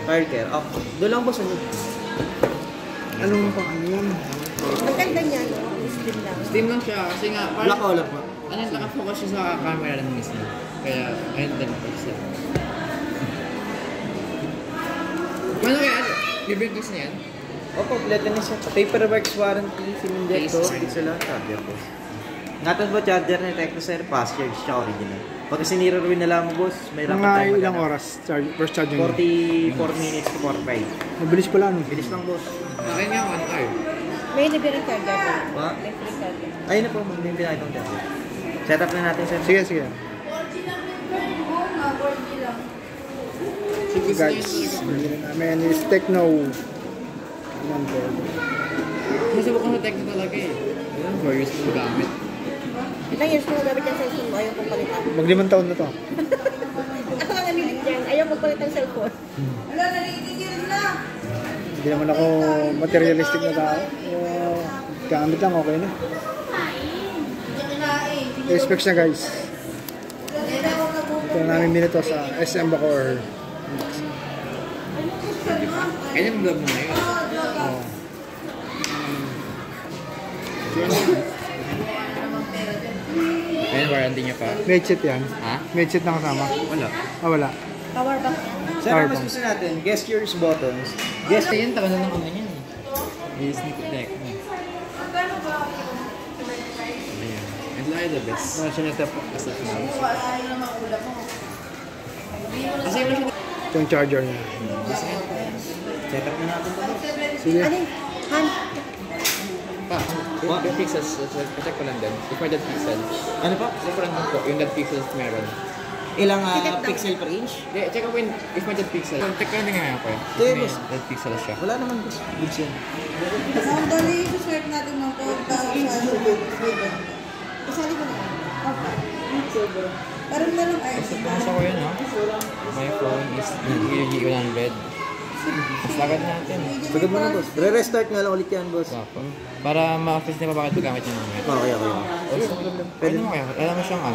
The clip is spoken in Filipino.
Fire care. Oh, doon lang boss. Anong pang ano yan? Ang ganda niya, no? Steam lang. Steam lang siya kasi nga Black color po. ano yung nakafocus siya sa camera ng mismo. Kaya ayun din po siya. Ano kaya? Bibigis niya yan? Opo, kompleto na siya. Paperworks warranty, SIM injector, sila, charger boss. Ngatan po charger na Tecno Sir, fast charge siya original. Pag sinira rin na lang mo boss, may rapat tayo. Mga ilang oras first charging? 44 minutes to 45. Mabilis pala ano? Bilis lang boss. Akin nga ano kayo? May libre charger po. Ba? May free charger. Ayun na po, may pinakitang charger. Setup na natin sir. Sige, sige. Sige guys, bili na namin is Tecno. Nasubukan sa Tecno talaga eh. Ayun, 4 years mo gamit. Ilang years mo gamit yung cellphone mo, ayaw kong palitan. Mag-5 taon na to. Ako nga namilit yan, ayaw kong palitan cellphone. Wala, nalitigil na! Hindi naman ako materialistic na tao. Gamit lang, okay na. Specs na guys. Ito na namin minito sa SM Bacoor. Kaya yung vlog mo ngayon. Oh. Ayun, warranty niya pa. May chip yan. Ha? May chip na kasama. Wala. Ah, wala. Power bank yan. Sir, ang mas gusto natin, gestures buttons. Kasi yun, taga na ng ano yan eh. May sneak deck. Ayan. And like the best. Mga sinetap po. As of now. Kasi yun siya. Ito yung charger niya. Setup na natin po. Sige. Ano yun? Han? Pa, yung pixels, check ko lang din. If may dead pixel. Ano po? Check ko lang din po, yung dead pixels meron. Ilang pixel per inch? Yeah, check ko if may dead pixel. Check ko lang din nga po eh. Ito yun, May boss. dead pixel siya. Wala naman boss. Goods yan. Ang dali, i-swipe natin ng 12,000. Isali ko na yan. Parang na lang ay. Nasa ko yun ha. My phone is G100. Mas agad natin. Sagad mo na boss. Re-restart nga lang ulit yan boss. Para ma-office na pa bakit gamit niya namin. Okay. Pwede mo kaya. Alam mo siyang ano.